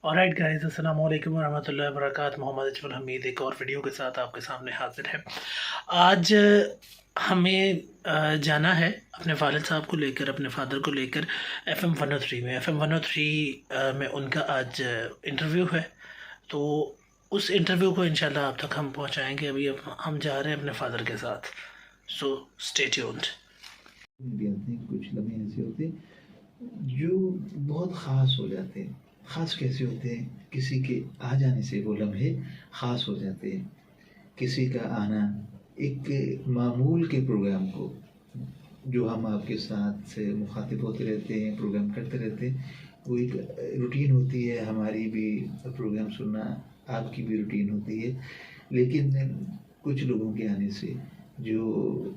Alright guys, अस्सलाम वालेकुम रहमतुल्लाहि व बरकातहू। मोहम्मद अजमल हमीद एक और वीडियो के साथ आपके सामने हाजिर है। आज हमें जाना है अपने वालिद साहब को लेकर, अपने फादर को लेकर FM 103 में। FM 103 में उनका आज इंटरव्यू है, तो उस इंटरव्यू को इंशाल्लाह आप तक हम पहुंचाएंगे। अभी हम जा रहे हैं अपने फादर के साथ, सो स्टे ट्यून्ड। भी आते हैं, कुछ लम्हे ऐसे होते हैं जो बहुत ख़ास हो जाते हैं। ख़ास कैसे होते हैं? किसी के आ जाने से वो लम्हे ख़ास हो जाते हैं। किसी का आना एक मामूल के प्रोग्राम को, जो हम आपके साथ से मुखातिब होते रहते हैं, प्रोग्राम करते रहते हैं, वो एक रूटीन होती है। हमारी भी प्रोग्राम सुनना, आपकी भी रूटीन होती है। लेकिन कुछ लोगों के आने से जो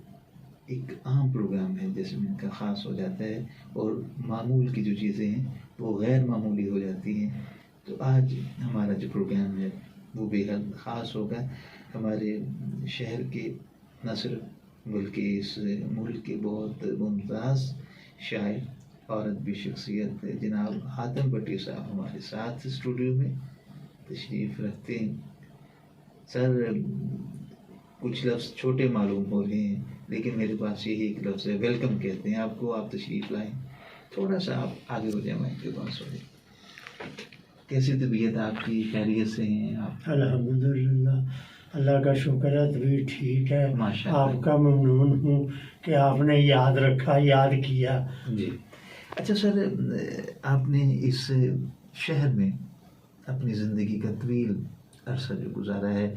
एक आम प्रोग्राम है जिसमें इनका ख़ास हो जाता है और मामूल की जो चीज़ें हैं वो गैर मामूली हो जाती हैं। तो आज हमारा जो प्रोग्राम है वो बेहद ख़ास होगा। हमारे शहर के न सिर्फ बल्कि इस मुल्क के बहुत मुमताज़ शायर, औरत भी शख्सियत जनाब हातम भट्टी साहब हमारे साथ स्टूडियो में तशरीफ़ रखते हैं। सर, कुछ लफ्ज़ छोटे मालूम हो रहे हैं, लेकिन मेरे पास यही एक लफ्ज़ है, वेलकम कहते हैं आपको। आप तशरीफ़ लाएँ, थोड़ा सा आप आगे हो जाए, माइक के पास हो जाए। कैसी तबीयत आपकी? खैरियत से हैं आप? अल्हम्दुलिल्लाह, अल्लाह का शुक्र है, तबीयत ठीक है। माशाअल्लाह। आपका ममनून हूँ कि आपने याद रखा, याद किया। जी। अच्छा सर, आपने इस शहर में अपनी ज़िंदगी का तवील अरसा जो गुजारा है,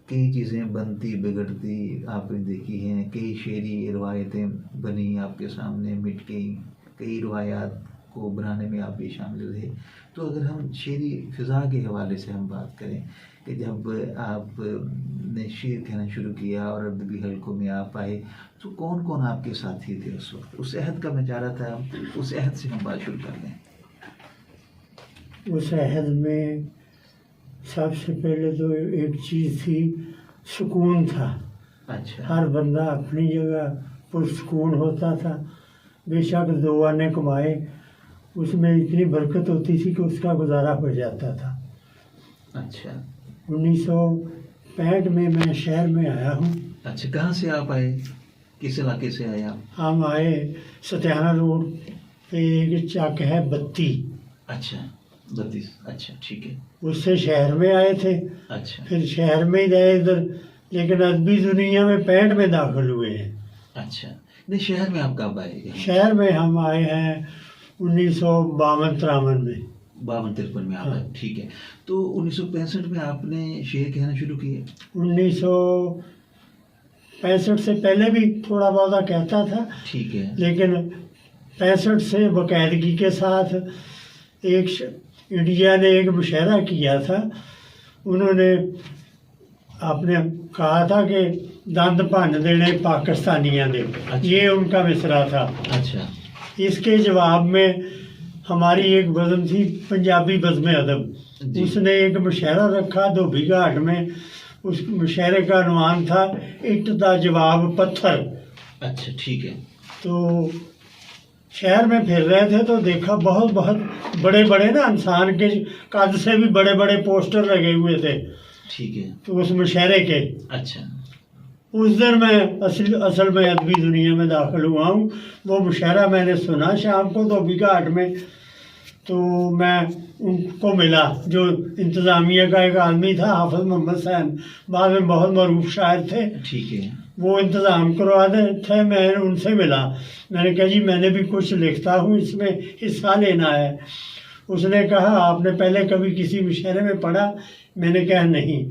कई चीज़ें बनती बिगड़ती आपने देखी हैं, कई शेरी रवायतें बनी आपके सामने, मिट गई, कई रवायात को बनाने में आप भी शामिल रहे। तो अगर हम शेरी फ़िज़ा के हवाले से हम बात करें कि जब आपने शेर कहना शुरू किया और अदबी हलकों में आप आए, तो कौन कौन आपके साथी थे उस वक्त? उस अहद का मैं चाह रहा था, उस अहद से हम बात शुरू कर दें। उस अहद में सबसे पहले तो एक चीज़ थी, सुकून था। अच्छा। हर बंदा अपनी जगह पुरसुकून होता था। बेशक दो आने कमाए, उसमें इतनी बरकत होती थी कि उसका गुजारा हो जाता था। अच्छा। 1965 में मैं शहर में आया हूँ। अच्छा, कहाँ से आप आए? किस इलाके से आए आप? हम आए सत्याना रोड पे, एक चक है बत्ती। अच्छा, 32। अच्छा, ठीक है। उससे शहर में आए थे। अच्छा। फिर शहर में ही रहे इधर, लेकिन अदबी दुनिया में 65 में दाखिल हुए हैं। अच्छा, नहीं, शहर में आप कब आए? शहर में हम आए हैं 1952-53 में। 52-53 में आप आए, हाँ। ठीक है। तो 1965 में आपने शेर कहना शुरू किए? 1965 से पहले भी थोड़ा बहुत कहता था, ठीक है। लेकिन 65 से बाकायदगी के साथ इंडिया ने एक मुशायरा किया था। उन्होंने आपने कहा था कि दंद भन देने पाकिस्तानियों ने, ये उनका मिसरा था। अच्छा। इसके जवाब में हमारी एक बज़म थी, पंजाबी बज़म अदब, उसने एक मुशायरा रखा धोबी घाट में। उस मुशायरे का अनुमान था, इट दा जवाब पत्थर। अच्छा, ठीक है। तो शहर में फिर रहे थे तो देखा बहुत बहुत बड़े बड़े ना, इंसान के कद से भी बड़े बड़े पोस्टर लगे हुए थे। ठीक है। तो उस मुशायरे के, अच्छा। उस दिन मैं असल में अदबी दुनिया में दाखिल हुआ हूँ। वो मुशायरा मैंने सुना शाम को धोबी घाट में। तो मैं उनको मिला, जो इंतज़ामिया का एक आदमी था, हाफिज़ मोहम्मद सैन, बाद में बहुत मरूफ शायर थे। ठीक है। वो इंतज़ाम करवा दे थे। मैं उनसे मिला, मैंने कहा जी मैंने भी कुछ लिखता हूँ, इसमें हिस्सा लेना है। उसने कहा आपने पहले कभी किसी मुशायरे में पढ़ा? मैंने कहा नहीं।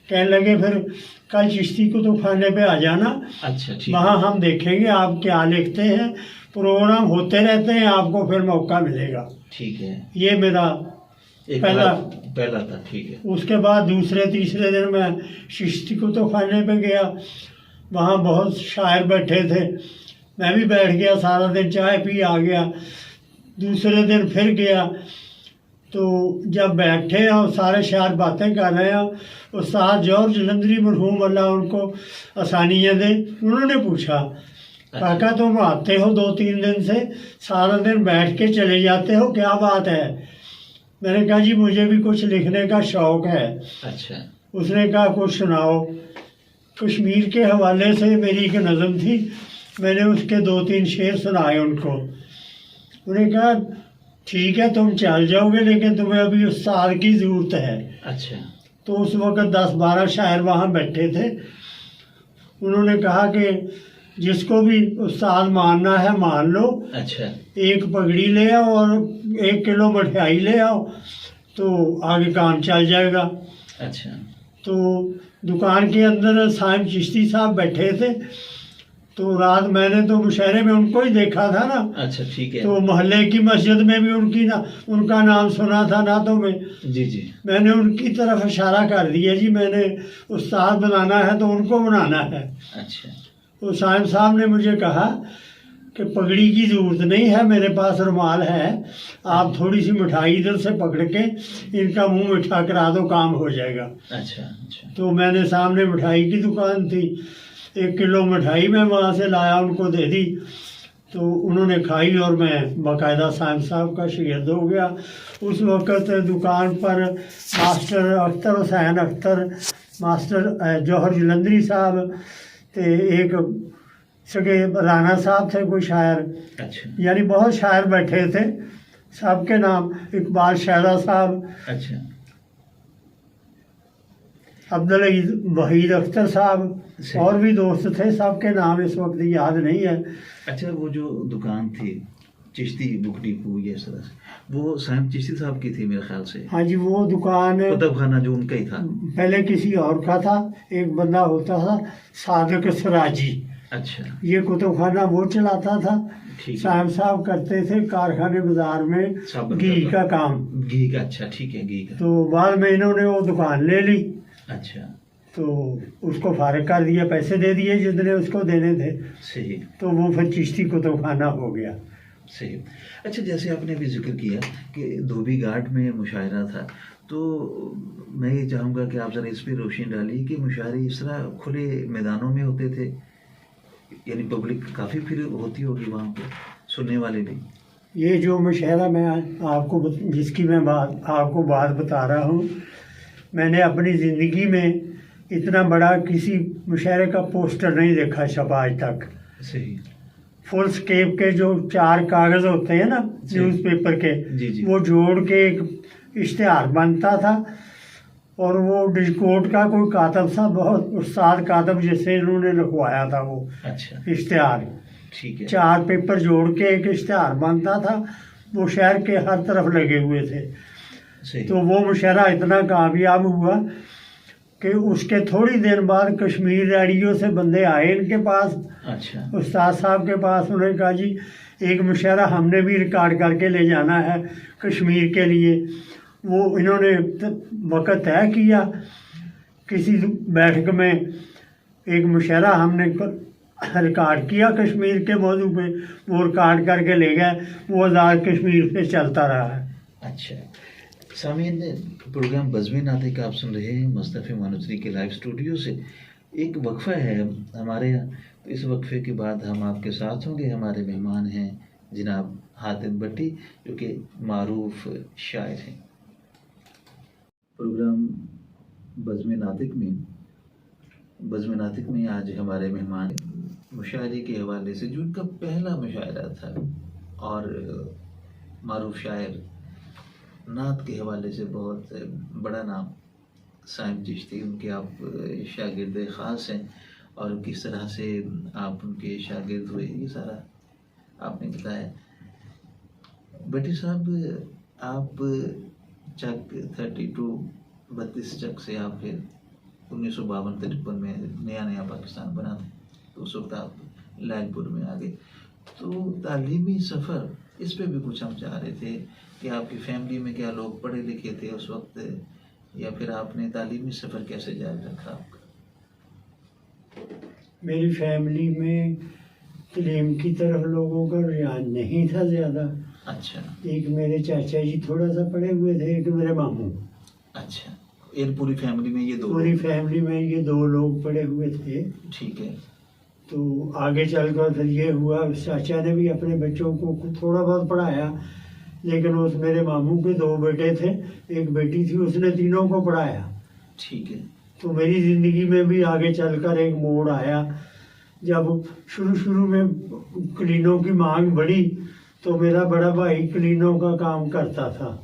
कहने लगे फिर कल चिश्ती कुतुबखाने पे आ जाना। अच्छा, ठीक। वहाँ हम देखेंगे आप क्या लिखते हैं। प्रोग्राम होते रहते हैं, आपको फिर मौका मिलेगा। ठीक है। ये मेरा एक पहला था, ठीक है। उसके बाद दूसरे तीसरे दिन मैं चिश्ती कुतुबखाने पे गया। वहाँ बहुत शायर बैठे थे, मैं भी बैठ गया, सारा दिन चाय पी आ गया। दूसरे दिन फिर गया, तो जब बैठे और सारे शायर बातें कर रहे हैं, उस्ताद जॉर्ज लंदरी मरहूम अल्लाह उनको आसानियाँ दे, उन्होंने पूछा काका तुम आते हो 2-3 दिन से, सारा दिन बैठ के चले जाते हो, क्या बात है? मैंने कहा जी मुझे भी कुछ लिखने का शौक है। अच्छा। उसने कहा कुछ सुनाओ। कश्मीर के हवाले से मेरी एक नज़म थी, मैंने उसके 2-3 शेर सुनाए उनको। उन्हें कहा ठीक है तुम चल जाओगे, लेकिन तुम्हें अभी उस्ताद की ज़रूरत है। अच्छा। तो उस वक़्त 10-12 शायर वहाँ बैठे थे। उन्होंने कहा कि जिसको भी उस्ताद मानना है मान लो। अच्छा। एक पगड़ी ले आओ और 1 किलो मठियाई ले आओ, तो आगे काम चल जाएगा। अच्छा। तो दुकान के अंदर साइम चिश्ती साहब बैठे थे। तो रात मैंने तो मुशहरे में उनको ही देखा था ना। अच्छा ठीक है। तो मोहल्ले की मस्जिद में भी उनका नाम सुना था ना, तो जी जी। मैंने उनकी तरफ इशारा कर दिया जी मैंने उस्ताद बनाना है तो उनको बनाना है। अच्छा। तो साइम साहब ने मुझे कहा कि पगड़ी की ज़रूरत नहीं है, मेरे पास रुमाल है, आप थोड़ी सी मिठाई इधर से पकड़ के इनका मुंह मीठा करा दो, काम हो जाएगा। अच्छा। अच्छा। तो मैंने सामने मिठाई की दुकान थी, 1 किलो मिठाई मैं वहाँ से लाया, उनको दे दी। तो उन्होंने खाई और मैं बाकायदा साइम साहब का शागिर्द हो गया। उस वक़्त दुकान पर मास्टर अख्तर हुसैन अख्तर, मास्टर जौहर जलंधरी साहब ते एक सगे राना साहब थे कोई शायर। अच्छा। यानी बहुत शायर बैठे थे, सबके नाम इकबाल शायरा साहब, अच्छा। अब्दुल वहीद अख्तर साहब, और भी दोस्त थे, सबके नाम इस वक्त याद नहीं है। अच्छा, वो जो दुकान थी चिश्ती बुक डिपो ये तरह से, वो साइम चिश्ती साहब की थी मेरे ख्याल से। हाँ जी, वो दुकान कुतुब खाना जो उनका ही था। पहले किसी और का था, एक बंदा होता था सादिक सराजी। अच्छा। ये कुतुब खाना वो चलाता था। ठीक है। साहब साहब करते थे कारखाने बाजार में घी का काम। घी का। अच्छा ठीक है, घी का। तो बाद में इन्होंने वो दुकान ले ली। अच्छा। तो उसको फारिग कर दिया, पैसे दे दिए जितने उसको देने थे। सही। तो वो फिर चिश्ती कुतुब खाना हो गया। सही। अच्छा, जैसे आपने अभी जिक्र किया कि धोबी घाट में मुशायरा था, तो मैं ये चाहूँगा कि आप ज़रा इस पर रोशनी डालिए कि मुशायरे इस तरह खुले मैदानों में होते थे, यानी पब्लिक काफ़ी फिर होती होगी वहाँ पे, सुनने वाले भी। ये जो मुशायरा मैं आपको जिसकी मैं आपको बात बता रहा हूँ, मैंने अपनी ज़िंदगी में इतना बड़ा किसी मुशायरे का पोस्टर नहीं देखा छपा आज तक। सही। फुल स्केप के जो 4 कागज़ होते हैं ना न्यूज़पेपर के, जी जी। वो जोड़ के एक इश्तिहार बनता था, और वो डिस्कोट का कोई कातब था, बहुत उस्ताद कातब जिससे इन्होंने लिखवाया था वो। अच्छा। इश्तिहार ठीक है। 4 पेपर जोड़ के एक इश्तिहार बनता था, वो शहर के हर तरफ लगे हुए थे। सही। तो वो मुशायरा इतना कामयाब हुआ कि उसके थोड़ी देर बाद कश्मीर रेडियो से बंदे आए इनके पास। अच्छा। उस्ताद साहब के पास। उन्होंने कहा जी एक मुशायरा हमने भी रिकॉर्ड करके ले जाना है कश्मीर के लिए। वो इन्होंने वक़्त तय किया, किसी बैठक में एक मुशायरा हमने रिकॉर्ड किया कश्मीर के मौजू पे, वो रिकॉर्ड करके ले गए, वो आज़ाद कश्मीर पे चलता रहा है। अच्छा सामीन, प्रोग्राम बज़्म नातिक आप सुन रहे हैं मुस्तफ़ा मानुसरी के लाइव स्टूडियो से। एक वक्फ़ा है हमारे यहाँ, तो इस वक्फ़े के बाद हम आपके साथ होंगे। हमारे मेहमान हैं जनाब हातिम भट्टी, जो कि मारूफ शायर हैं। प्रोग्राम बज़्म नातिक में आज हमारे मेहमान मुशायरे के हवाले से, जो उनका पहला मुशायरा था, और मारूफ शायर नात के हवाले से बहुत बड़ा नाम साइम चिश्ती, उनके आप शागिर्द ख़ास हैं, और किस तरह से आप उनके शागिर्द हुए ये सारा आपने बताया। भट्टी साहब, आप चक 32 चक से आप फिर 1952-53 में नया पाकिस्तान बना था, तो उस वक्त आप लालपुर में आ गए। तो तालीमी सफ़र, इस पे भी कुछ हम चाह रहे थे कि आपकी फैमिली में क्या लोग पढ़े लिखे थे उस वक्त, या फिर आपने तालीमी सफ़र कैसे जारी रखा आपका? मेरी फैमिली में तलीम की तरफ लोगों का रुझान नहीं था ज़्यादा। अच्छा। एक मेरे चाचा जी थोड़ा सा पढ़े हुए थे, एक मेरे मामू। अच्छा, पूरी फैमिली में ये 2? पूरी फैमिली में ये 2 लोग पढ़े हुए थे। ठीक है। तो आगे चलकर फिर ये हुआ, चाचा ने भी अपने बच्चों को थोड़ा बहुत पढ़ाया, लेकिन उस मेरे मामू के 2 बेटे थे, एक बेटी थी, उसने तीनों को पढ़ाया। ठीक है। तो मेरी ज़िंदगी में भी आगे चलकर एक मोड़ आया जब शुरू शुरू में क्लीनों की मांग बढ़ी, तो मेरा बड़ा भाई क्लीनों का काम करता था।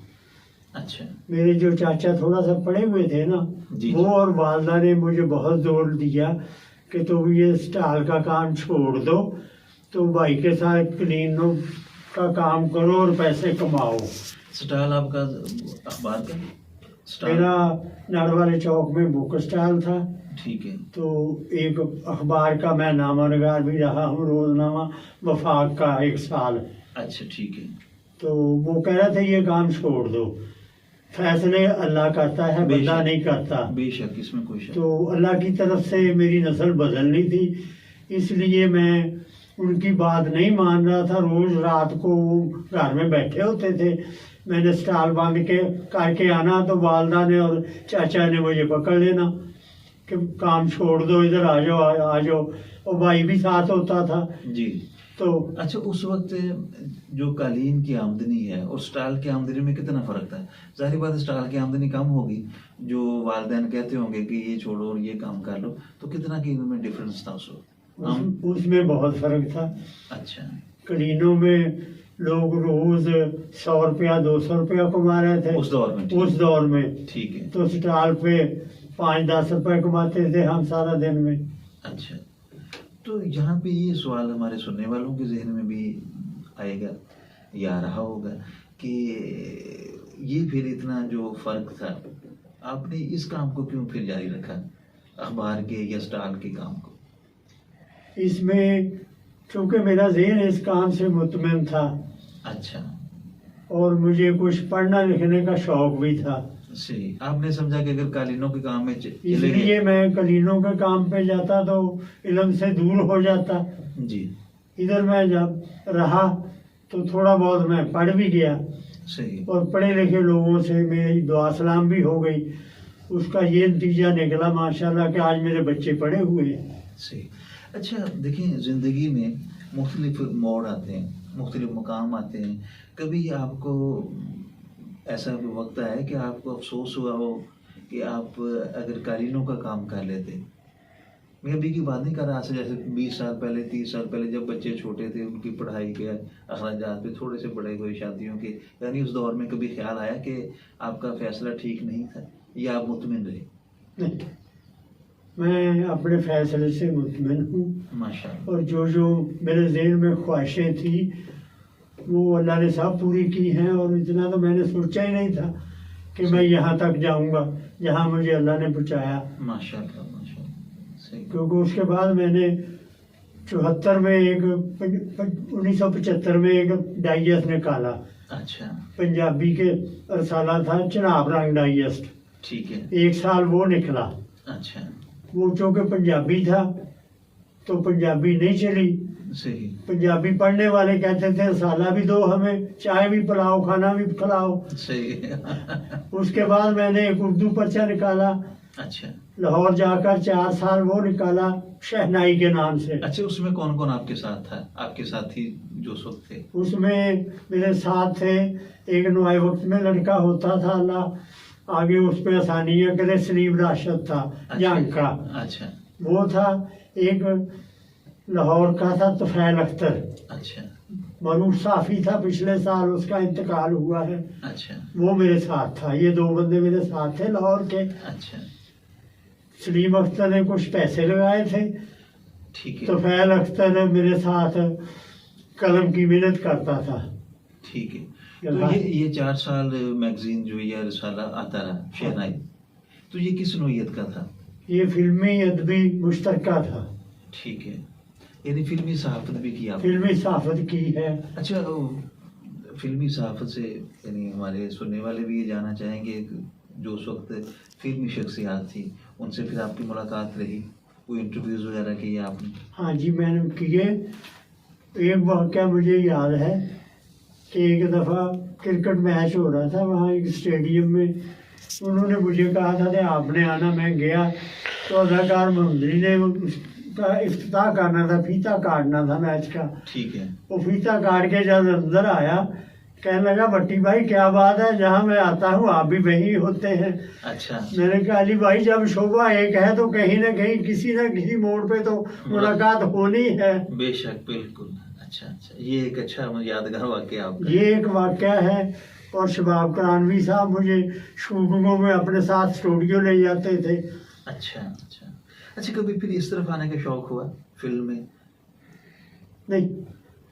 अच्छा। मेरे जो चाचा थोड़ा सा पढ़े हुए थे ना, जी। वो और वालदा ने मुझे बहुत जोर दिया कि तुम ये स्टॉल का काम छोड़ दो, तो भाई के साथ क्लीनों का काम करो और पैसे कमाओ। स्टॉल आपका अखबार का स्टॉल? मेरा नड़ वाले चौक में बुक स्टॉल था। ठीक है। तो एक अखबार का मैं नामानगार भी रहा हूँ, रोजनामा वफाक का 1 साल। अच्छा, ठीक है। तो वो कह रहे थे ये काम छोड़ दो, फैसले अल्लाह करता है, बंदा बेशक। नहीं करता। बेशक, इसमें कोई शक। तो अल्लाह की तरफ से मेरी नस्ल बदलनी थी, इसलिए मैं उनकी बात नहीं मान रहा था। रोज रात को वो घर में बैठे होते थे, मैंने स्टॉल बंद के करके आना तो वालदा ने और चाचा ने मुझे पकड़ लेना कि काम छोड़ दो, इधर आ जाओ, आ जाओ। और भाई भी साथ होता था। जी। तो अच्छा, उस वक्त जो कालीन की आमदनी है और स्टॉल की आमदनी में कितना फर्क था? जाहिर बात है स्टॉल की आमदनी कम होगी, जो वालिदैन कहते होंगे कि ये छोड़ो और ये काम कर लो, तो कितना की इनमें डिफरेंस था उस वक्त? उसमें बहुत फर्क था। अच्छा। कलीनों में लोग रोज 100 रुपया 200 रुपया कमा रहे थे उस दौर में? उस दौर में। ठीक है। तो स्टॉल पे 5-10 रुपए कमाते थे हम सारा दिन में। अच्छा, तो यहाँ पे ये सवाल हमारे सुनने वालों के जहन में भी आएगा या रहा होगा कि ये फिर इतना जो फर्क था, आपने इस काम को क्यों फिर जारी रखा, अखबार के या स्टॉल के काम को? इसमें चूंकि मेरा ज़हन इस काम से मुतमिन था। अच्छा। और मुझे कुछ पढ़ना लिखने का शौक भी था, सही। आपने समझा कि अगर कालीनों के काम में चले इसलिए गए। मैं कलीनों के काम पे जाता तो इल्म से दूर हो जाता। जी। इधर मैं जब रहा तो थोड़ा बहुत मैं पढ़ भी गया, सही। और पढ़े लिखे लोगों से मेरी दुआ सलाम भी हो गई। उसका ये नतीजा निकला माशाल्लाह कि आज मेरे बच्चे पढ़े हुए हैं। सही। अच्छा, देखिए ज़िंदगी में मुख्तलिफ मोड़ आते हैं, मुख्तलिफ मुकाम आते हैं। कभी आपको ऐसा वक्त आया कि आपको अफसोस हुआ हो कि आप अगर कालीनों का काम कर लेते? मैं अभी की बात नहीं कर रहा, आज से जैसे 20 साल पहले 30 साल पहले जब बच्चे छोटे थे, उनकी पढ़ाई के अखराजात पे थोड़े से बड़े हुए, शादियों के, यानी उस दौर में कभी ख्याल आया कि आपका फैसला ठीक नहीं था या आप मुतमिन रहे? नहीं, मैं अपने फैसले से मुतमिन हूँ। माशाअल्लाह। और जो मेरे ज़हन में ख्वाहिशें थी वो अल्लाह ने सब पूरी की हैं। और इतना तो मैंने सोचा ही नहीं था कि मैं यहाँ तक जाऊँगा जहाँ मुझे अल्लाह ने पहुँचाया। माशाअल्लाह, माशाअल्लाह। सही। क्योंकि उसके बाद मैंने 74 में 1975 में एक डाइजेस्ट निकाला। अच्छा। पंजाबी के रसाला था, चिनाब रंग डाइजेस्ट। ठीक है। 1 साल वो निकला। अच्छा। वो चूँकि पंजाबी था तो पंजाबी नहीं चली। सही। पंजाबी पढ़ने वाले कहते थे रसाला भी दो हमें, चाय भी पिलाओ, खाना भी खिलाओ। सही। उसके बाद मैंने एक उर्दू पर्चा निकाला, अच्छा। लाहौर जाकर 4 साल वो निकाला शहनाई के नाम से। अच्छा, उसमें कौन कौन आपके साथ था, आपके साथी जो उस वक्त थे? उसमें मेरे साथ थे, एक नुआए वक्त में लड़का होता था, अल्लाह आगे उस पर आसानियाँ करे, सलीम राशिद था जंग का। अच्छा। वो था। एक लाहौर का था तुफैल अख्तर, अच्छा। मरूफ साफ़ी था, पिछले साल उसका इंतकाल हुआ है। अच्छा। वो मेरे साथ था। ये 2 बंदे मेरे साथ थे लाहौर के। अच्छा। सलीम अख्तर ने कुछ पैसे लगाए थे। ठीक है। तुफैल अख्तर मेरे साथ कलम की मेहनत करता था। ठीक है। तो ये 4 साल मैगजीन जो या रिसाला आता रहा शहनाई, तो ये किस नौयत का था? ये फिल्मी अदबी मुश्तरका था। ठीक है, यानी फिल्मी सहाफत भी की आपने? फिल्मी सहाफत की है। अच्छा, फिल्मी सहाफत से यानी हमारे सुनने वाले भी ये जानना चाहेंगे कि जो उस वक्त फिल्मी शख्सियात थी उनसे फिर आपकी मुलाकात रही, कोई इंटरव्यूज़ वगैरह किए आपने? हाँ जी, मैंने किए। एक वाक़या मुझे याद है कि एक दफ़ा क्रिकेट मैच हो रहा था वहाँ एक स्टेडियम में। उन्होंने मुझे कहा था कि आपने आना। मैं गया तो अदाकार मंजरी ने उसका इफ्तिताह करना था, फीता काटना था मैच का। ठीक है। वो फीता काट के जब अंदर आया कहने लगा भट्टी भाई क्या बात है, जहाँ मैं आता हूँ आप भी वहीं होते हैं। अच्छा मैंने कहा अली भाई जब शोभा एक है तो कहीं ना कहीं किसी न किसी मोड़ पे तो मुलाकात होनी है। बेशक बिल्कुल। अच्छा अच्छा, ये एक अच्छा यादगार वाकया आपका। ये एक वाकया है। और शबाब करानवी साहब मुझे शूटिंगों में अपने साथ स्टूडियो ले जाते थे। अच्छा अच्छा अच्छा, कभी फिर इस तरफ आने का शौक हुआ फिल्म में? नहीं,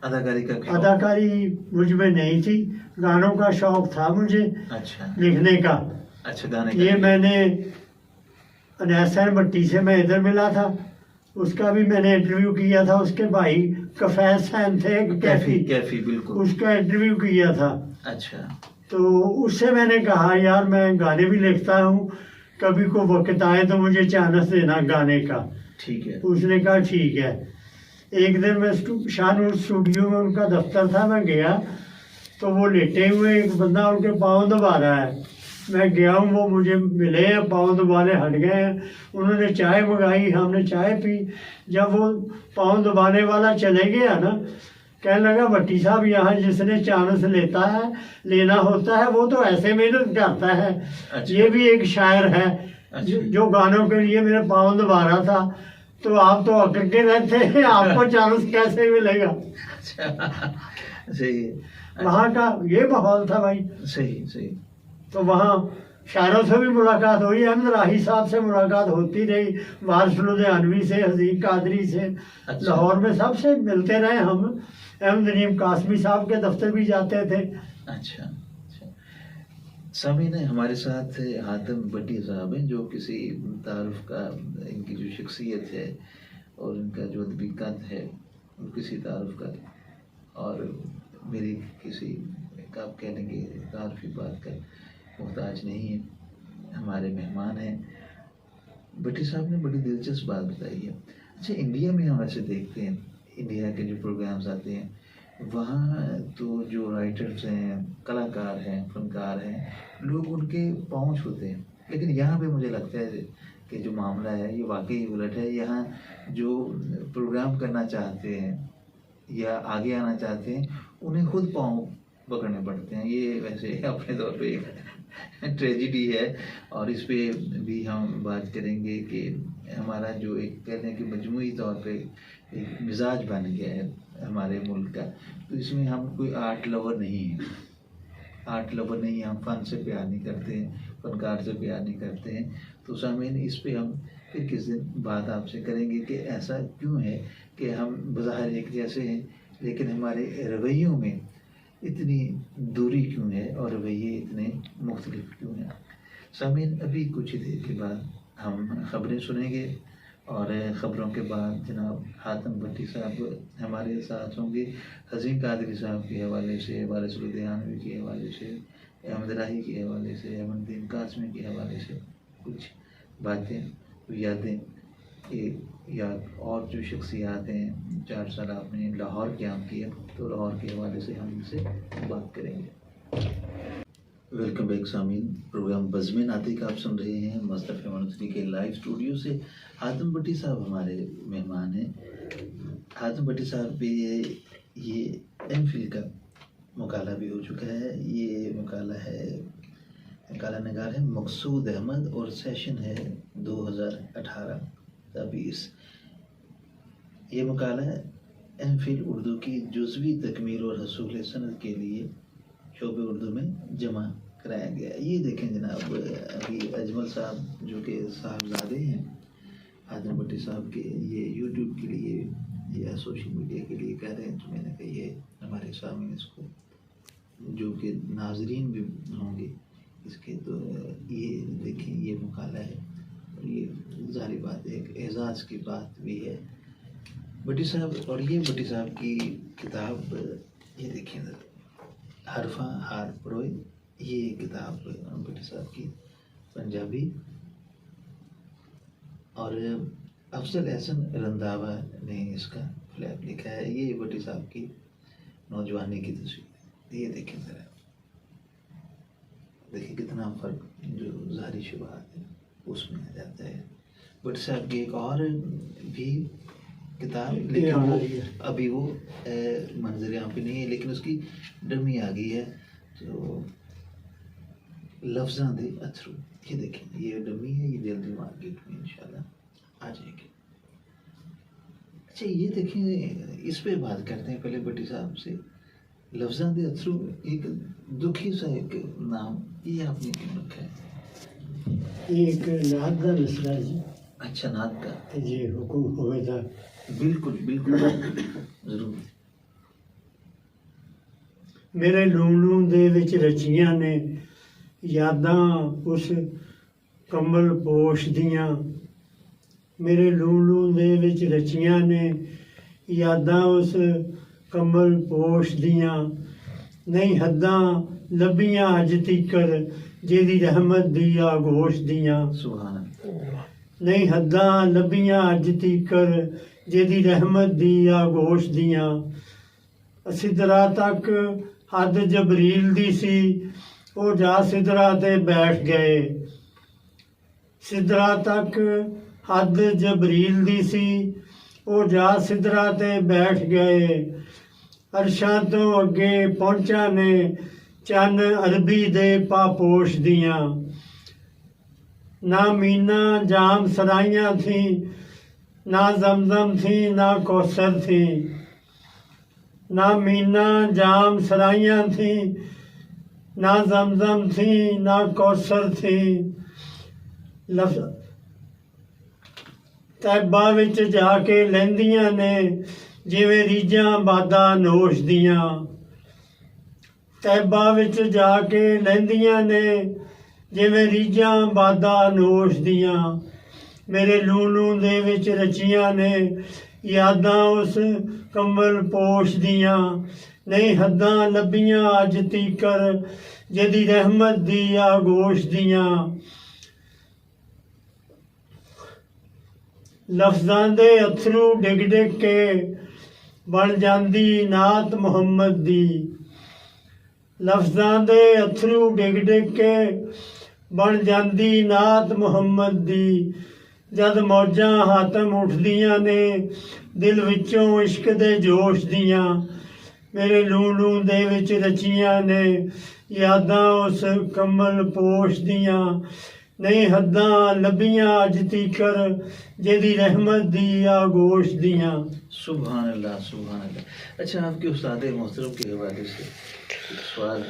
अदाकारी का शौक? अदाकारी मुझ में नहीं थी, गानों का शौक था मुझे, अच्छा लिखने का। अच्छा, गाने का। ये मैंने अनैसन भट्टी से मैं इधर मिला था, उसका भी मैंने इंटरव्यू किया था। उसके भाई कफैज सैन थे कैफी, कैफी बिल्कुल, उसका इंटरव्यू किया था। अच्छा तो उससे मैंने कहा यार मैं गाने भी लिखता हूँ, कभी को वक्त आए तो मुझे चांस देना गाने का। ठीक है। उसने कहा ठीक है। एक दिन मैं शाहनूर स्टूडियो में उनका दफ्तर था, मैं गया तो वो लेटे हुए एक बंदा उनके पाँव दबा रहा है। मैं गया हूँ, वो मुझे मिले हैं, पाँव दबाने हट गए हैं। उन्होंने चाय मंगाई, हमने चाय पी। जब वो पाँव दबाने वाला चले गया ना, कहने लगा भट्टी साहब यहाँ जिसने चांस लेना होता है वो तो ऐसे मेहनत करता है। अच्छा। ये भी एक शायर है अच्छा। जो गानों के लिए मेरे पाँव दबा रहा था। तो आप तो अकड़ के रहते हैं, आपको चांस कैसे मिलेगा? अच्छा सही है। वहाँ का ये माहौल था भाई। सही सही। तो वहाँ शायरों से भी मुलाकात हुई, अहमद राही साहब से मुलाकात होती रही, वारिस लुधियानवी से, हसीन कादरी से। अच्छा। लाहौर में सबसे मिलते रहे हम। अहमद नईम कासमी साहब के दफ्तर भी जाते थे। अच्छा अच्छा। सामीन है हमारे साथ हातिम भट्टी साहब हैं, जो किसी तारुफ का, इनकी जो शख्सियत है और इनका जो अदबी कद है वो किसी तारुफ का और मेरी किसी आप कह लेंगे तारुफी बात का मोहताज नहीं है। हमारे मेहमान हैं। भट्टी साहब ने बड़ी दिलचस्प बात बताई है। अच्छा, इंडिया में हम ऐसे देखते हैं, इंडिया के जो प्रोग्राम्स आते हैं वहाँ तो जो राइटर्स हैं, कलाकार हैं, फनकार हैं, लोग उनके पाँव छूते हैं। लेकिन यहाँ पे मुझे लगता है कि जो मामला है ये वाकई उलट है। यहाँ जो प्रोग्राम करना चाहते हैं या आगे आना चाहते हैं उन्हें खुद पाँव पकड़ने पड़ते हैं। ये वैसे अपने तौर पे एक ट्रेजिडी है और इस पे भी हम बात करेंगे कि हमारा जो एक कहते हैं कि मजमूई तौर पे एक मिजाज बन गया है हमारे मुल्क का। तो इसमें हम कोई आर्ट लवर नहीं है, आर्ट लवर नहीं, हम फन से प्यार नहीं करते हैं, फनकार से प्यार नहीं करते हैं। तो सामीन इस पे हम फिर किस दिन बात आपसे करेंगे कि ऐसा क्यों है कि हम बाहर एक जैसे हैं लेकिन हमारे रवैयों में इतनी दूरी क्यों है और रवैये इतने मुख्तलिफ क्यों हैं। सामीन अभी कुछ ही देर के बाद हम ख़बरें सुनेंगे और ख़बरों के बाद जनाब हातिम भट्टी साहब हमारे साथ होंगे। हसीन कादरी साहब के हवाले से, वारिस लुधियानवी के हवाले से, अहमद राही के हवाले से, अहमद नईम कासमी के हवाले से कुछ बातें, यादें, या और जो शख्सियात हैं। 4 साल आपने लाहौर क़याम किया तो लाहौर के हवाले से हम इनसे बात करेंगे। वेलकम बैक सामीन, प्रोग्राम बज़्म नातिक आप सुन रहे हैं मस्त FM 103 के लाइव स्टूडियो से। हातिम भट्टी साहब हमारे मेहमान हैं। हातिम भट्टी साहब पे ये एमफिल का मुकाला भी हो चुका है। ये मुकाला नगार है मकसूद अहमद और सेशन है 2018-20। ये मुकाला एमफिल उर्दू की जुज़वी तकमील और हसूल सनद के लिए शोबे उर्दू में जमा कराया गया। ये देखें जनाब, अभी अजमल साहब जो कि साहबजादे हैं हातिम भट्टी साहब के, ये यूट्यूब के लिए या सोशल मीडिया के लिए कह रहे हैं, तो मैंने कहा ये हमारे सामने इसको जो कि नाजरीन भी होंगे इसके, तो ये देखें ये मुकाला है और ये ज़ाहिर बात है एक एजाज़ की बात भी है भट्टी साहब। और ये भट्टी साहब की किताब ये देखें हरफा हार परोए, ये किताब भट्टी साहब की पंजाबी। और अफजल एहसन रंधावा ने इसका फ्लैप लिखा है। ये भट्टी साहब की नौजवानी की तस्वीर, ये देखें ज़रा, देखिए कितना फ़र्क जो ज़ाहिरी शुबात है उसमें आ जाता है। भट्टी साहब की एक और भी किताब, लेकिन वो अभी वो मंजर यहाँ पे नहीं है, लेकिन उसकी डमी आ गई है। तो लफ्ज़ां दे अथरू, ये देखें ये डमी है, ये जल्दी मार्केट में इंशाल्लाह आ जाएगी। अच्छा ये देखें, इस पे बात करते हैं पहले भट्टी साहब से। लफ्ज़ां दे अथरू एक दुखी सा एक नाम, ये आपने क्यों रखा है? ये एक नात का मिसरा जी। अच्छा नात का जी हुक्म होवे था। बिल्कुल बिल्कुल ज़रूर। मेरे लूणू दे विच रचियां ने यादां उस कमल पोश दियां। मेरे लूणू दे विच रचियां ने यादां उस कमल पोश दियां। नहीं हद्दां लभियां अज तिकर जेदी रहमत दी आगोश दियां। सुभान अल्लाह। नहीं हद्दां लभियां अज तिकर जेदी रहमत दी आगोश दियां। सिदरा तक हद जबरील दी सी, ओ जा सिदरा ते बैठ गए। सिदरा तक हद जबरील दी सी, ओ जा सिदरा ते बैठ गए। अरशां तो अगे पहुंचा ने चन अरबी दे पापोश दियां। ना मीना जाम सराइयां थी, ना जमजम थी, ना कौसर थी। ना मीना जाम सराइयां थी, ना जमजम थी, ना कौसर थी। तैबा विच जाके लैंदियां ने जिवें रीझां बादा नोश दियां। तैबा विच जाके लैंदियां ने जिवें रीझां बादा नोश दियां। मेरे लूणू दे विच रचियां ने यादां उस कमल पोश दियां। नहीं हद्दां लभियां अज तीकर जेदी रहमत दी आगोश दियां। लफ्ज़ां दे अथरू डिग डिग के बन जांदी नात मुहम्मद दी। लफ्ज़ां दे अथरू डिग डिग के बन जांदी नात मुहम्मद दी। जद मौजां हातम उठदियां ने दिल विचों इश्क दे जोश दियां। मेरे लूणू दे विच रचियां ने यादां उस कमल पोश दियां। नहीं हद्दां लभियां अज तीकर जेदी रहमत दी आगोश दियां। सुभान अल्लाह सुभान अल्लाह। अच्छा आपके उस्ताद मोहतरम के हवाले से एक सवाल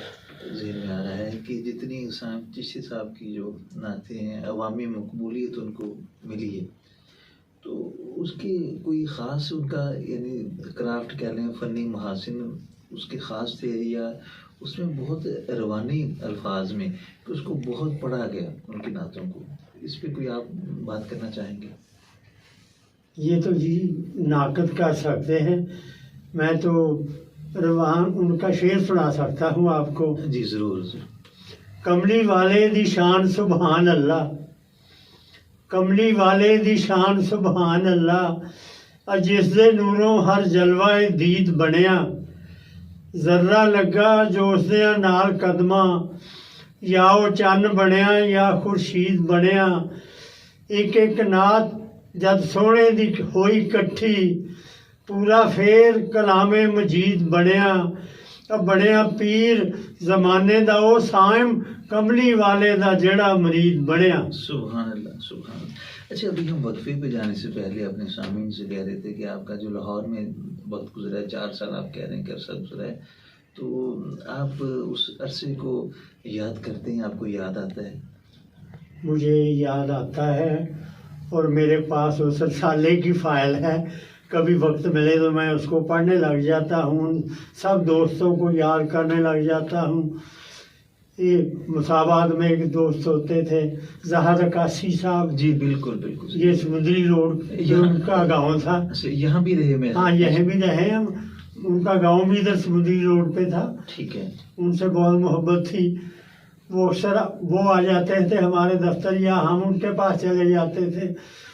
ज़हन में आ रहा है कि जितनी इंसान चिश्ती साहब की जो नाते हैं अवामी मकबूलियत उनको मिली है, तो उसकी कोई ख़ास उनका यानी क्राफ्ट कह लें फ़नी महासिन उसके ख़ास थे, या उसमें बहुत रवानी अल्फाज में कि उसको बहुत पढ़ा गया उनकी नातों को, इस पर कोई आप बात करना चाहेंगे? ये तो जी नाकद कर सकते हैं। मैं तो रवान उनका शेर सुना सकता हूँ आपको। जी ज़रूर ज़रूर। कमली वाले दी शान सुभान अल्लाह। कमली वाले दी शान सुभान अल्लाह। जिस दे नूरों हर जलवाए दीद बनिया। जर्रा लगा जो उसदे नाल कदमा। या वो चन्न बनिया या खुर्शीद बनिया। एक एक नात जद सोहणे दी होई कट्ठी। पूरा फेर कलामे मजीद बनिया। बनिया पीर जमाने दा ओ साइम कमली वाले दा जेड़ा मरीद बनिया। सुभान अल्लाह सुभान अल्लाह। अच्छा अभी हम वक्फे पे जाने से पहले अपने सामीन से कह रहे थे कि आपका जो लाहौर में वक्त गुजरा है 4 साल, आप कह रहे हैं कि अरसा गुजरा है, तो आप उस अरसे को याद करते हैं, आपको याद आता है? मुझे याद आता है और मेरे पास उस रसाले की फ़ाइल है। कभी वक्त मिले तो मैं उसको पढ़ने लग जाता हूँ, सब दोस्तों को याद करने लग जाता हूँ। ये मुसाबाद में एक दोस्त होते थे जहर अकासी साहब। जी बिल्कुल बिल्कुल। ये समुद्री रोड जो उनका गांव था। यहाँ भी रहे मैं? हाँ यहाँ भी रहे हम। उनका गांव भी इधर समुद्री रोड पे था। ठीक है। उनसे बहुत मोहब्बत थी। वो अक्सर वो आ जाते थे हमारे दफ्तर या हम उनके पास चले जाते थे।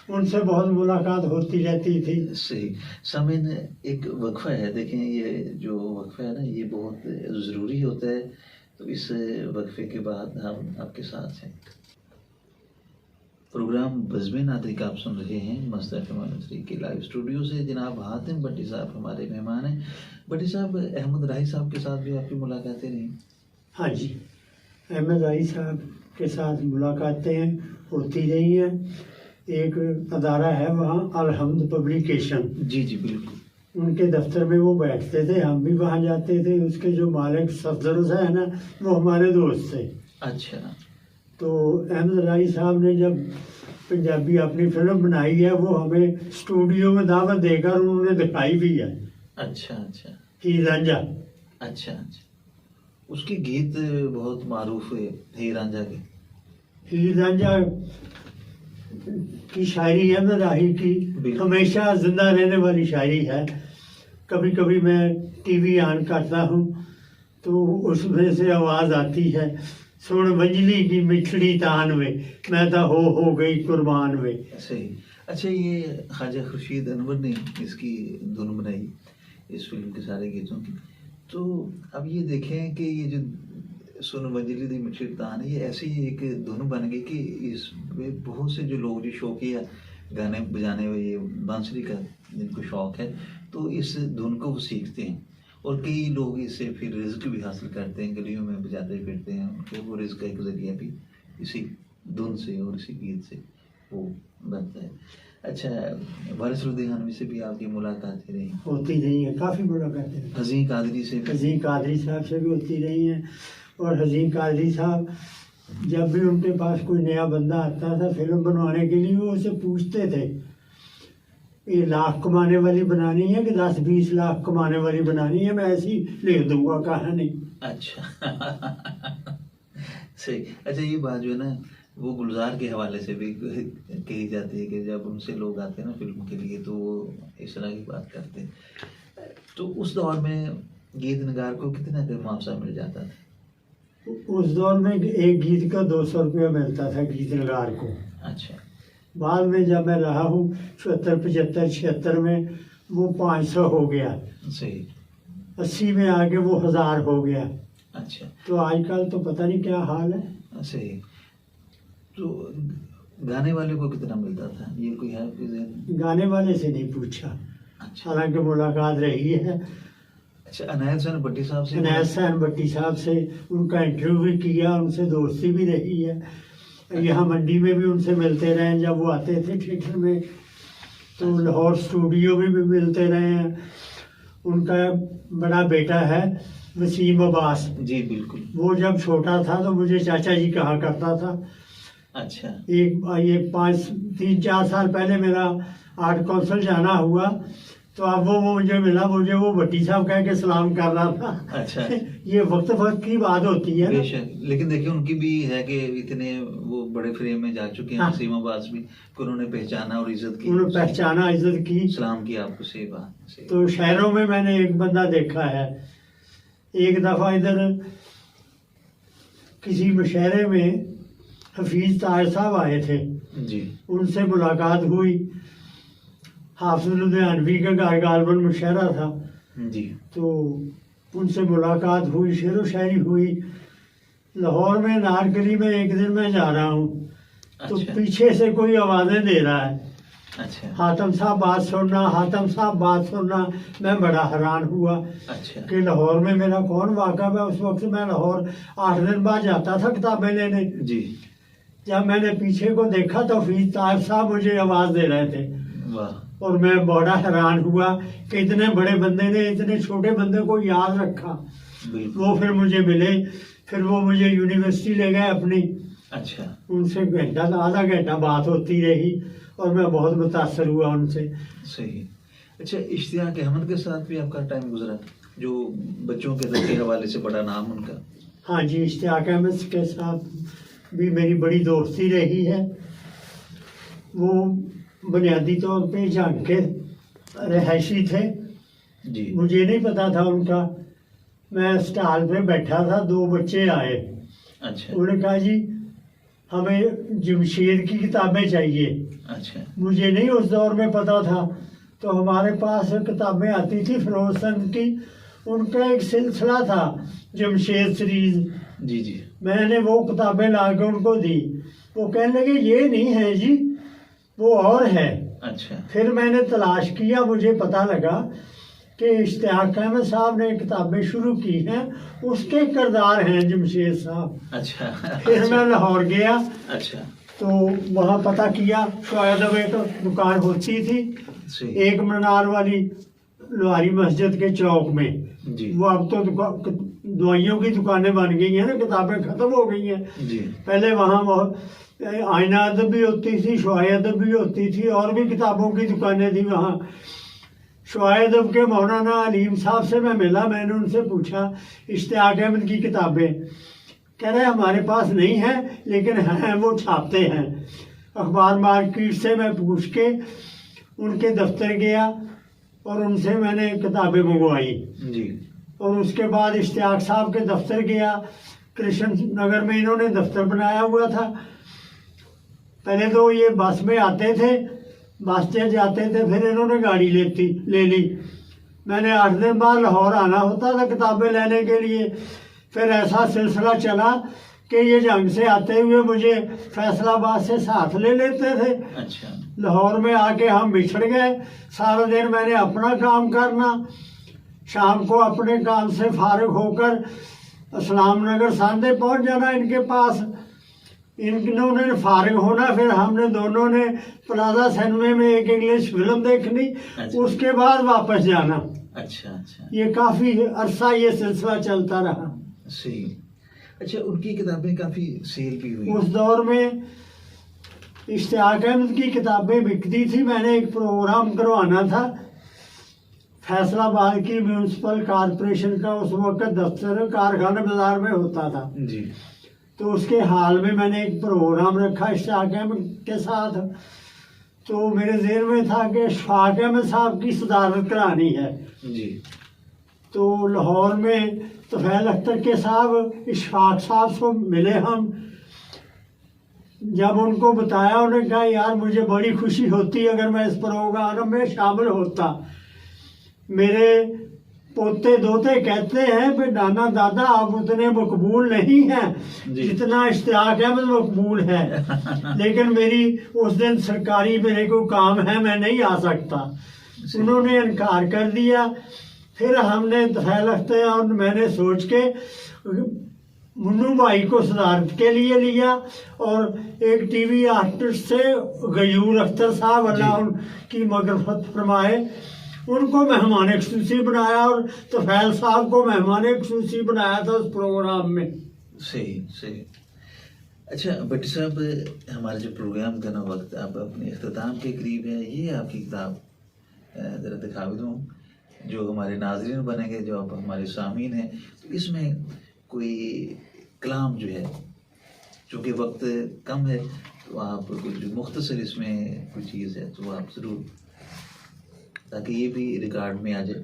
उनसे बहुत मुलाकात होती रहती थी। सही। सामीन एक वक्फा है, देखें ये जो वक्फा है ना ये बहुत ज़रूरी होता है, तो इस वक्फे के बाद हम आपके साथ हैं। प्रोग्राम बज़्म नातिक आप सुन रहे हैं मस्त FM 103 के लाइव स्टूडियो से। जनाब हातिम भट्टी साहब हमारे मेहमान हैं। भट्टी साहब, अहमद राही साहब के साथ भी आपकी मुलाकातें रही? हाँ जी, अहमद आई साहब के साथ मुलाकातें होती रही हैं। एक अदारा है वहाँ, अलहम्द पब्लिकेशन, जी जी बिल्कुल। उनके दफ्तर में वो बैठते थे, हम भी वहाँ जाते थे। उसके जो मालिक सफदर है ना, वो हमारे दोस्त थे। अच्छा तो अहमद राई साहब ने जब पंजाबी अपनी फिल्म बनाई है, वो हमें स्टूडियो में दावत देकर उन्होंने दिखाई भी है। अच्छा अच्छा हीर रांझा। अच्छा अच्छा। उसके गीत बहुत मारूफ है, हीर रांझा के। हीर रांझा की शायरी है ना, राही की बिल्कुल। हमेशा जिंदा रहने वाली शायरी है। कभी कभी मैं टीवी ऑन करता हूँ तो उसमें से आवाज़ आती है, सुन मंजली की मिठड़ी तान में, मैं तो हो गई कुर्बान में। सही। अच्छा, ये ख्वाजा खुर्शीद अनवर ने इसकी धुन बनाई, इस फिल्म के सारे गीतों की। तो अब ये देखें कि ये जो सुन मंजली दी मिठी तान है, ये ऐसी एक धुन बन गई कि इसमें बहुत से जो लोग जो शौकिया गाने बजाने में, ये बांसुरी का जिनको शौक है, तो इस धुन को वो सीखते हैं और कई लोग इससे फिर रिज्क भी हासिल करते हैं, गलियों में बजाते फिरते हैं। उनके वो रिज्क का एक जरिया भी इसी धुन से और इसी गीत से वो बनता है। अच्छा, वारिस लुधियानवी से भी आपकी मुलाकातें रही? होती रही है, काफ़ी मुलाकातें। हज़ीं कादरी से भी? हज़ीं कादरी साहब से भी होती रही हैं। और हज़ीं कादरी साहब जब भी उनके पास कोई नया बंदा आता था फिल्म बनवाने के लिए, वो उससे पूछते थे, ये लाख कमाने वाली बनानी है कि 10-20 लाख कमाने वाली बनानी है, मैं ऐसी लिख दूंगा कहानी। अच्छा सही। अच्छा, ये बात जो है ना, वो गुलजार के हवाले से भी कही जाती है कि जब उनसे लोग आते हैं ना फिल्म के लिए, तो वो इस तरह की बात करते हैं। तो उस दौर में गीत नगार को कितना का मुआवजा मिल जाता था? उस दौर में एक गीत का 200 रुपया मिलता था गीत नगार को। अच्छा। बाद में जब मैं रहा हूँ 74, 75, 76 में, वो 500 हो गया। सही। 80 में आके वो 1000 हो गया। अच्छा। तो आजकल तो पता नहीं क्या हाल है। सही। तो गाने वाले को कितना मिलता था, ये कोई है आपके ज़हन? गाने वाले से नहीं पूछा, अच्छा। हालांकि मुलाकात रही है। अच्छा, अनायत हुसैन भट्टी साहब से? अनायत हुसैन भट्टी साहब से उनका इंटरव्यू भी किया, उनसे दोस्ती भी रही है। यहाँ मंडी में भी उनसे मिलते रहे, जब वो आते थे थिएटर में, तो लाहौर स्टूडियो में भी मिलते रहे हैं। उनका बड़ा बेटा है वसीम अब्बास। जी बिल्कुल। वो जब छोटा था तो मुझे चाचा जी कहा करता था। अच्छा। ये 3-4 साल पहले मेरा आर्ट कौंसिल जाना हुआ, तो अब वो मुझे मिला, मुझे वो भट्टी साहब कह के सलाम कर रहा था। अच्छा। ये वक्त वक्त की बात होती है ना। बेशक, लेकिन देखिए उनकी भी है कि इतने वो बड़े फ्रेम में जा चुके हैं। हाँ। वसीम अब्बास भी, कि उन्होंने पहचाना और इज्जत की, उन्होंने पहचाना, इज्जत की, सलाम किया आपको। सही बात, सही। तो शहरों में मैंने एक बंदा देखा है। एक दफ़ा इधर किसी मुशायरे में हफीज ताज साहब आए थे, जी। उनसे मुलाकात हुई। हाफिज लुधियानवी का गालबन मुशायरा था, जी। तो उनसे मुलाकात हुई, शेर व शायरी हुई। लाहौर में नारकली में एक दिन मैं जा रहा हूँ, तो अच्छा। पीछे से कोई आवाज़ें दे रहा है, अच्छा। हातम साहब बात सुनना, हातम साहब बात सुनना। मैं बड़ा हैरान हुआ अच्छा। कि लाहौर में मेरा कौन वाकफ है। उस वक्त मैं लाहौर 8 दिन बाद जाता था किताबें लेने। जी। जब मैंने पीछे को देखा तो हफीज ताज साहब मुझे आवाज़ दे रहे थे, वाह। और मैं बड़ा हैरान हुआ कि इतने बड़े बंदे ने इतने छोटे बंदे को याद रखा। बिल्कुल। वो फिर मुझे मिले, फिर वो मुझे यूनिवर्सिटी ले गए अपनी। अच्छा। उनसे घंटा आधा घंटा बात होती रही और मैं बहुत मुतासर हुआ उनसे। सही। अच्छा, इश्तियाक अहमद के साथ भी आपका टाइम गुजरा, जो बच्चों के दर के हवाले से बड़ा नाम उनका? हाँ जी, इश्तियाक अहमद के साथ भी मेरी बड़ी दोस्ती रही है। वो बुनियादी तौर पे जंग के रहायशी थे, जी। मुझे नहीं पता था उनका। मैं स्टॉल पे बैठा था, 2 बच्चे आए। अच्छा। उन्होंने कहा जी हमें जमशेद की किताबें चाहिए। अच्छा। मुझे नहीं उस दौर में पता था, तो हमारे पास किताबें आती थी फिरोज चंद की, उनका एक सिलसिला था जमशेद सीरीज। जी जी। मैंने वो किताबें ला के उनको दी। वो कहने लगे ये नहीं है जी, वो और है। अच्छा। फिर मैंने तलाश किया, मुझे पता लगा कि इश्तियाक अहमद साहब ने किताबें शुरू की हैं, उसके किरदार हैं जमशेद साहब। अच्छा। फिर मैं लाहौर गया अच्छा। तो वहाँ पता किया, शायद अब एक दुकान होती थी सही। एक मीनार वाली लोहारी मस्जिद के चौक में। जी वो अब तो दवाइयों की दुकानें बन गई हैं ना, किताबें ख़त्म हो गई हैं। जी। पहले वहाँ आईना अदब भी होती थी, शुआए अदब भी होती थी, और भी किताबों की दुकानें थी वहाँ। शुआए अदब के मौलाना अलीम साहब से मैं मिला, मैंने उनसे पूछा इश्तियाक अहमद की किताबें, कह रहे हमारे पास नहीं है लेकिन हैं, वो छापते हैं। अखबार मार्केट से मैं पूछ के उनके दफ्तर गया और उनसे मैंने किताबें मंगवाई। जी। और उसके बाद इश्तियाक साहब के दफ्तर गया, कृष्ण नगर में इन्होंने दफ्तर बनाया हुआ था। पहले तो ये बस में आते थे, बस से जाते थे, फिर इन्होंने गाड़ी ले ली। मैंने 8 दिन बाद लाहौर आना होता था किताबें लेने के लिए। फिर ऐसा सिलसिला चला कि ये जंग से आते हुए मुझे फैसलाबाद से साथ ले लेते थे। अच्छा। लाहौर में आके हम बिछड़ गए। सारा दिन मैंने अपना काम करना, शाम को अपने काम से फारिग होकर इस्लाम नगर सांदे पहुंच जाना इनके पास। इन्होंने फारिग होना, फिर हमने दोनों ने प्लाजा सिनेमा में एक इंग्लिश फिल्म देखनी। अच्छा। उसके बाद वापस जाना। अच्छा। अच्छा। ये काफ़ी अरसा ये सिलसिला चलता रहा। सही। अच्छा, उनकी किताबें काफ़ी सेल भी हुई। उस दौर में इश्तियाक अहमद की किताबें बिकती थी। मैंने एक प्रोग्राम करवाना था फैसलाबाद की म्यूनसिपल कॉरपोरेशन का, उस वक्त दफ्तर कारखाना बाजार में होता था। जी। तो उसके हाल में मैंने एक प्रोग्राम रखा इश्तियाक अहमद के साथ। तो मेरे ज़हन में था कि इश्तियाक अहमद साहब की सदारत करानी है। जी। तो लाहौर में तुफैल अख्तर के साहब इशफाक साहब से मिले हम। जब उनको बताया, उन्होंने कहा यार मुझे बड़ी खुशी होती अगर मैं इस प्रोग्राम में शामिल होता। मेरे पोते दोते कहते हैं कि नाना दादा आप उतने मकबूल नहीं हैं जितना इश्तियाक अहमद मकबूल है। लेकिन मेरी उस दिन सरकारी मेरे को काम है, मैं नहीं आ सकता। उन्होंने इनकार कर दिया। फिर हमने तुफैल अख्तर और मैंने सोच के मुन्नू भाई को सदारत के लिए लिया, और एक टीवी आर्टिस्ट से गयूर अख्तर साहब, अल्लाह उनकी मगफरत फरमाए, उनको मेहमान खुसूसी बनाया, और तुफैल साहब को मेहमान खुसूसी बनाया था उस प्रोग्राम में। सही सही। अच्छा भट्टी साहब, हमारे जो प्रोग्राम का ना वक्त अब अपने अख्ताम के करीब है, ये आपकी किताब ज़रा दिखा भी दूँ जो हमारे नाज़रीन बनेंगे, जो आप हमारे सामीन हैं। तो इसमें कोई कलाम जो है, चूँकि वक्त कम है, तो आप कुछ मुख्तसर इसमें कोई चीज़ है तो आप ज़रूर, ताकि ये भी रिकॉर्ड में आ जाए।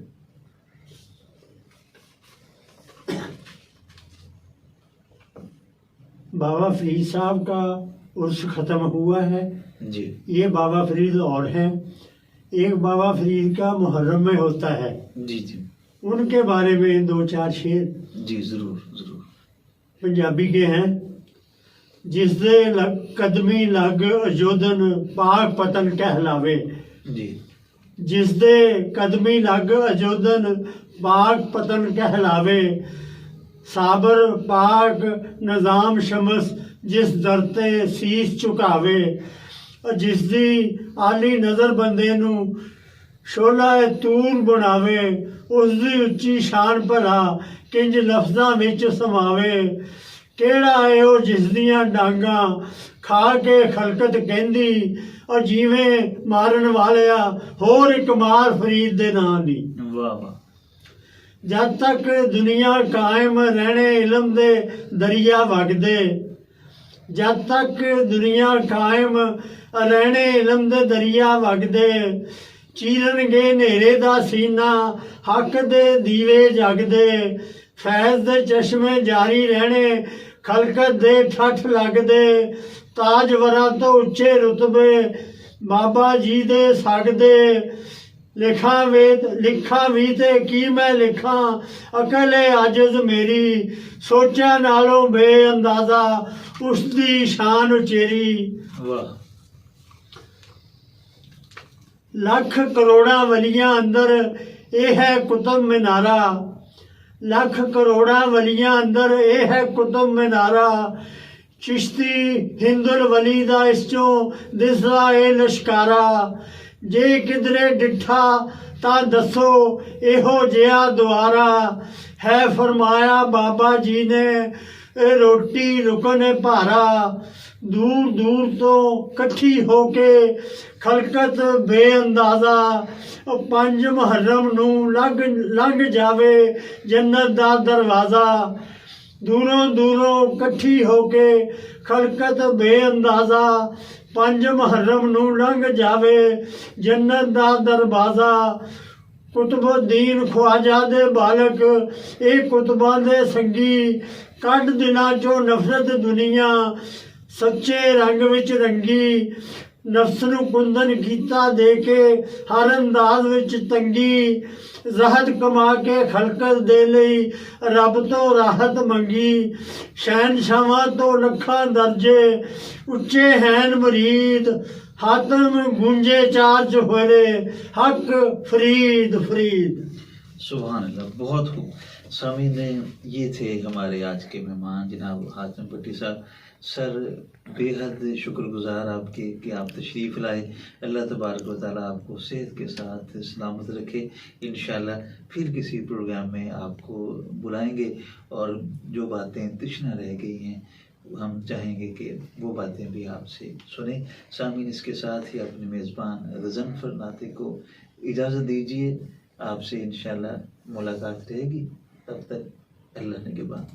बाबा फरीद साहब का उर्स ख़त्म हुआ है जी। ये बाबा फरीद और हैं। एक बाबा फरीद का मुहर्रम में होता है, जी जी। उनके बारे में 2-4 शेर जी ज़रूर ज़रूर। पंजाबी के हैं। जिस दे कदमी लग अजोदन पाक पतन कहलावे। जी। जिस दे कदमी लग अजोदन पाक पतन कहलावे। साबर पाक निज़ाम शमस जिस दरते सीस झुकावे। जिस दी आली नज़र बंदे नू शोला तूर बनावे। उस दी उच्ची शान भला किंज लफ्ज़ां विच समावे। केड़ा है ओ जिस दियां डांगां खा के खलकत कहंदी। और जिवें मारन वालिया होर एक मार फरीद दे नां दी। वाह वाह। जद तक दुनिया कायम रहने इलम दे दरिया वगदे। जद तक दुनिया कायम रहने इलम दे दरिया वगदे। चीरनगे नेरे दा सीना हक दे दीवे जगदे। फैज़ दे चश्मे जारी रहने खलकत दे ठठ लगदे। ताजवरा तो उच्चे रुतबे बाबा जी दे सकदे। लिखा भी ते की मैं लिखा अकल है आजिज़ मेरी। सोचा नालों बेअंदाज़ा उसदी शान उचेरी। वाह। लख करोड़ा वलियां अंदर ਇਹ ਹੈ ਕੁਤਬ ਮਿਨਾਰਾ, ਲੱਖ ਕਰੋੜਾਂ ਵਲੀਆਂ ਅੰਦਰ ਇਹ ਹੈ ਕੁਤਬ ਮਿਨਾਰਾ। ਚਿਸ਼ਤੀ ਹਿੰਦੁਲ ਵਲੀ ਦਾ ਇਸ ਚੋਂ ਦਿਸਦਾ ਇਹ ਲਸ਼ਕਾਰਾ। ਜੇ ਕਿਧਰੇ ਡਿੱਠਾ ਤਾਂ ਦੱਸੋ ਇਹੋ ਜਿਹਾ ਦੁਆਰਾ। ਹੈ ਫਰਮਾਇਆ ਬਾਬਾ ਜੀ ਨੇ ਇਹ ਰੋਟੀ ਰੁਕਨ ਭਾਰਾ। ਦੂਰ ਦੂਰ ਤੋਂ ਇਕੱਠੀ ਹੋ ਕੇ ਖਲਕਤ ਬੇਅੰਦਾਜ਼ਾ। ਉਹ 5 ਮੁਹੱਰਮ ਨੂੰ ਲੰਘ ਜਾਵੇ ਜੰਨਤ ਦਾ ਦਰਵਾਜ਼ਾ। ਦੂਰੋਂ ਦੂਰੋਂ ਇਕੱਠੀ ਹੋ ਕੇ ਖਲਕਤ ਬੇਅੰਦਾਜ਼ਾ। 5 ਮੁਹੱਰਮ ਨੂੰ ਲੰਘ ਜਾਵੇ ਜੰਨਤ ਦਾ ਦਰਵਾਜ਼ਾ। ਕੁਤਬੁੱਦੀਨ ਖਵਾਜਾ ਦੇ ਬਾਲਕ ਇਹ ਕੁਤਬਾਂ ਦੇ ਸੰਗੀ। ਕੱਢ ਦਿਲਾਂ ਚੋਂ ਨਫ਼ਰਤ ਦੁਨੀਆ ਸੱਚੇ ਰੰਗ ਵਿੱਚ ਰੰਗੀ। ਨਫਸ ਨੂੰ ਕੁੰਦਨ ਕੀਤਾ ਦੇ ਕੇ ਹਰ ਅੰਦਾਜ਼ ਵਿੱਚ ਤੰਗੀ। ਰਾਹਤ ਕਮਾ ਕੇ ਖਲਕਤ ਦੇ ਲਈ ਰੱਬ ਤੋਂ ਰਾਹਤ ਮੰਗੀ। ਸ਼ਹਿਨਸ਼ਾਹਾਂ ਤੋਂ ਲੱਖਾਂ ਦਰਜੇ ਉੱਚੇ ਹੈਨ ਮੁਰੀਦ। ਹਾਤਮ ਗੂੰਜੇ चार चुफेरे हक फरीद फरीद। सुभान अल्लाह, बहुत खूब। सामीन ने ये थे हमारे आज के मेहमान जनाब हातिम भट्टी साहब। सर बेहद शुक्रगुजार आपके कि आप तशरीफ़ लाए। अल्लाह तबारक व तआला आपको सेहत के साथ सलामत रखे। इंशाल्लाह फिर किसी प्रोग्राम में आपको बुलाएंगे और जो बातें तृष्णा रह गई हैं हम चाहेंगे कि वो बातें भी आपसे सुने। सामीन इसके साथ ही अपने मेज़बान गज़नफ़र नातिक को इजाज़त दीजिए। आपसे इंशाल्लाह मुलाकात रहेगी। तब तक अल्लाह ने के बाद।